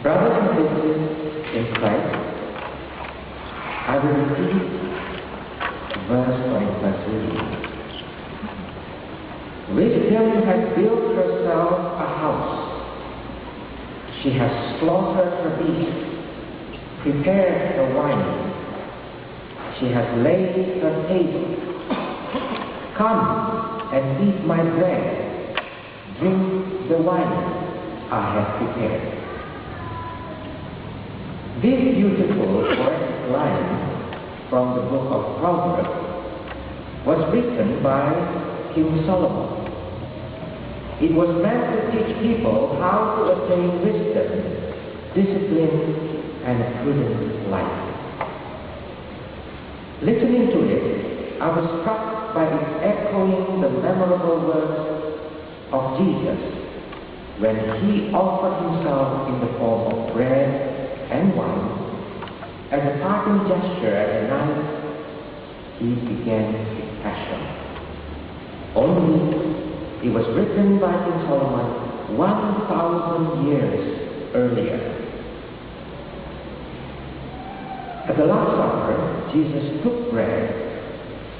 Brothers and sisters in Christ, I will repeat verse by verse reading. Wisdom has built herself a house. She has slaughtered her beast, prepared her wine. She has laid her table. Come and eat my bread, drink the wine I have prepared. This beautiful poetic line from the book of Proverbs was written by King Solomon. It was meant to teach people how to attain wisdom, discipline, and a prudent life. Listening to it, I was struck by its echoing the memorable words of Jesus when he offered himself in the form of bread and wine. As a parting gesture at the night, he began his passion. Only it was written by King Solomon 1,000 years earlier. At the Last Supper, Jesus took bread,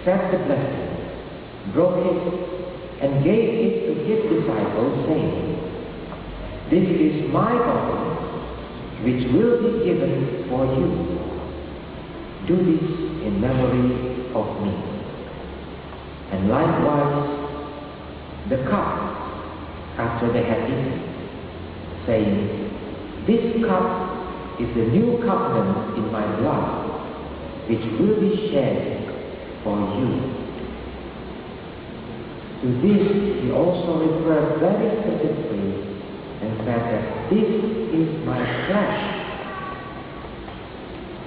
said the blessing, broke it, and gave it to his disciples, saying, "This is my body, which will be given for you. Do this in memory of me." And likewise, the cup after they had eaten, saying, "This cup is the new covenant in my blood, which will be shed for you." To this he also referred very specifically and said that this is my flesh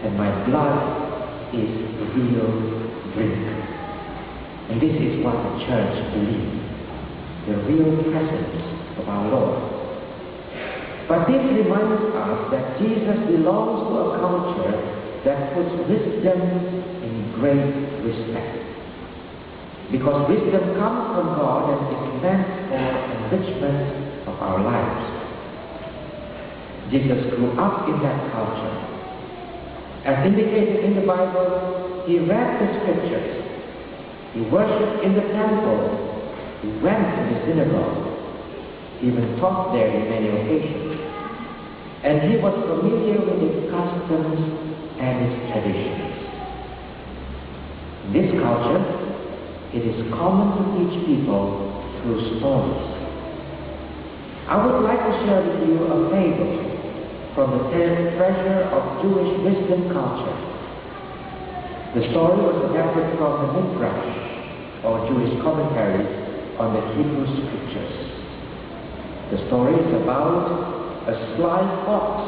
and my blood is real drink. And this is what the church believes, the real presence of our Lord. But this reminds us that Jesus belongs to a culture that puts wisdom in great respect. Because wisdom comes from God and is meant for enrichment of our lives. Jesus grew up in that culture. As indicated in the Bible, he read the scriptures. He worshipped in the temple. He went to the synagogue. He even taught there in many occasions. And he was familiar with its customs and its traditions. In this culture, it is common to teach people through stories. I would like to share with you a fable from the treasure of Jewish wisdom culture. The story was adapted from the Midrash, or Jewish commentaries on the Hebrew Scriptures. The story is about a sly fox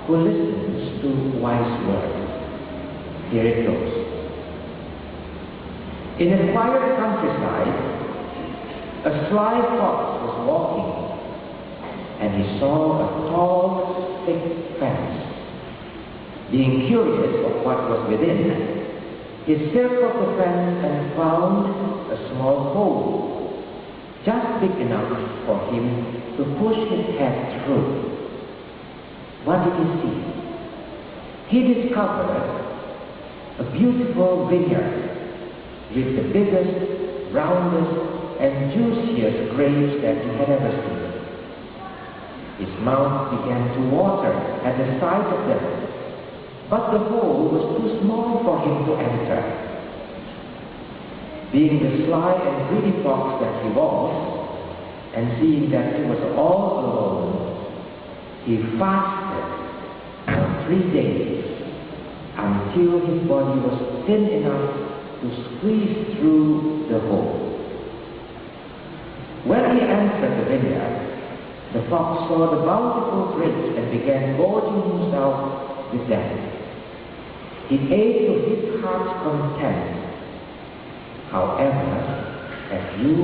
who listens to wise words. Here it goes. In a quiet countryside, a sly fox was walking, and he saw a tall, thick fence. Being curious of what was within, he circled the fence and found a small hole, just big enough for him to push his head through. What did he see? He discovered a beautiful vineyard with the biggest, roundest, and juiciest grapes that he had ever seen. His mouth began to water at the sight of them, but the hole was too small for him to enter. Being the sly and greedy fox that he was, and seeing that he was all alone, he fasted for 3 days until his body was thin enough to squeeze through the hole. When he entered the vineyard, the fox saw the bountiful grapes and began gorging himself with them. He ate to his heart's content. However, as you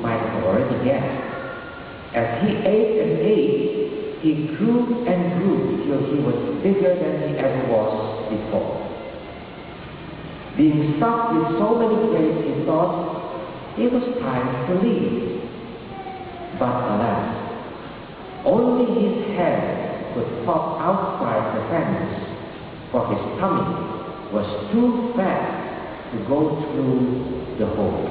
might have already guessed, as he ate and ate, he grew and grew till he was bigger than he ever was before. Being stuffed with so many grapes, he thought it was time to leave. But alas, only his head could pop outside the fence, for his tummy was too fat to go through the hole.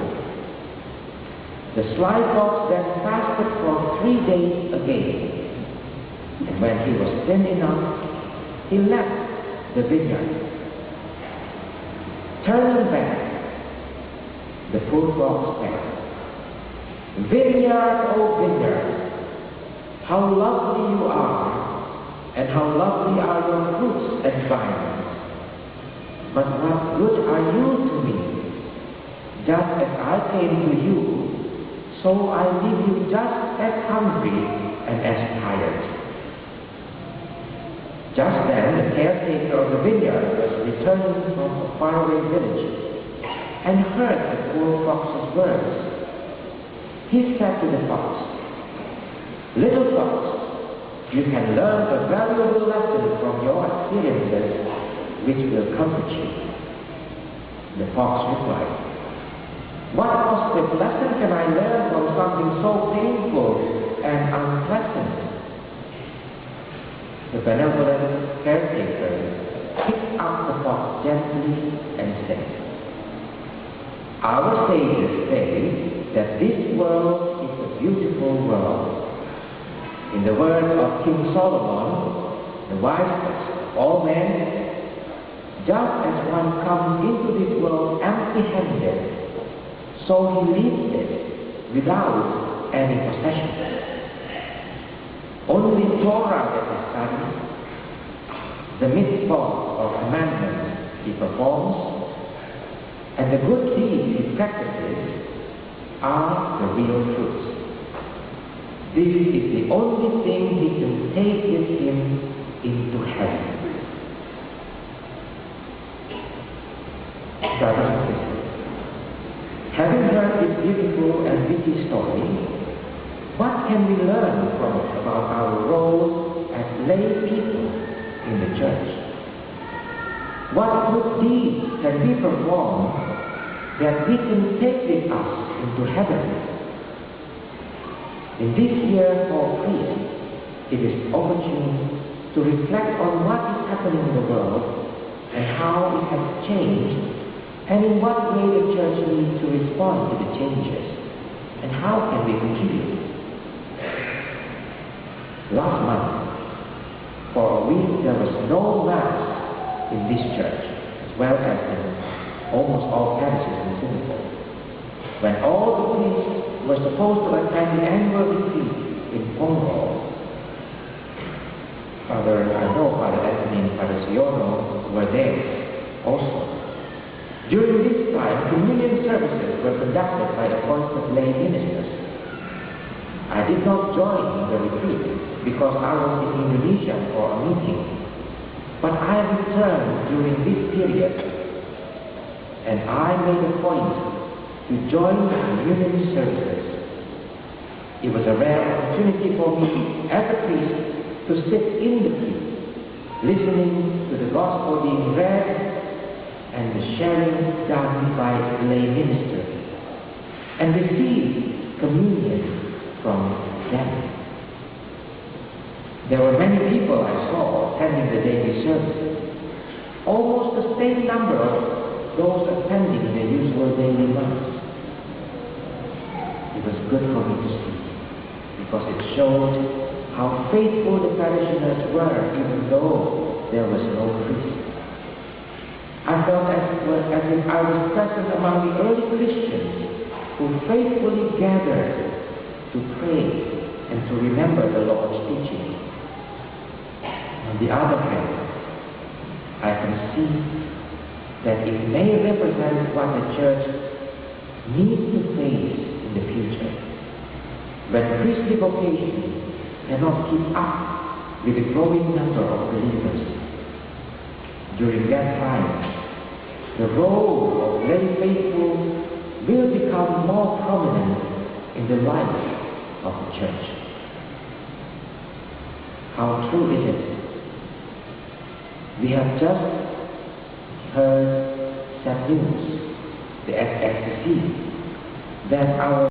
The sly fox then fasted for 3 days again, and when he was thin enough, he left the vineyard. Turning back, the poor fox said, "Vineyard, oh vineyard, how lovely you are, and how lovely are your fruits and vines. But what good are you to me? Just as I came to you, so I leave you just as hungry and as tired." Just then the caretaker of the vineyard was returning from a faraway village and heard the poor fox's words. He said to the fox, "Little fox, you can learn a valuable lesson from your experiences which will comfort you." The fox replied, "What positive lesson can I learn from something so painful and unpleasant?" The benevolent caretaker picked up the fox gently and said, "Our sages say that this world is a beautiful world. In the words of King Solomon, the wisest of all men, just as one comes into this world empty-handed, so he leaves it without any possession. Only Torah that he studies, the mitzvot or commandments he performs, and the good deeds he practices are the real fruits. This is the only thing he can take with him into heaven." Brothers and sisters, having heard this beautiful and witty story, what can we learn from it about our role as lay people in the church? What good deeds can we perform that we can take with us into heaven? In this year for priests, it is opportune to reflect on what is happening in the world and how it has changed, and in what way the church needs to respond to the changes, and how can we contribute. Last month, for a week, there was no Mass in this church, as well as in almost all parishes in Singapore. When all the priests were supposed to attend the annual retreat in Pongo, Father Anthony and Father Siono were there also. During this time, communion services were conducted by appointed lay ministers. I did not join the retreat because I was in Indonesia for a meeting, but I returned during this period, and I made a point to join the communion services. It was a rare opportunity for me as a priest to sit in the pew, listening to the gospel being read and the sharing done by the lay minister, and receive communion from them. There were many people I saw attending the daily services, almost the same number of those attending the usual daily Mass. It was good for me to see, because it showed how faithful the parishioners were, even though there was no priest. I felt as if I was present among the early Christians who faithfully gathered to pray and to remember the Lord's teaching. On the other hand, I can see that it may represent what the church needs to face in the future, when priestly vocation cannot keep up with the growing number of believers. During that time, the role of lay faithful will become more prominent in the life of the church. How true is it? We have just heard sad news, the ecstasy, that our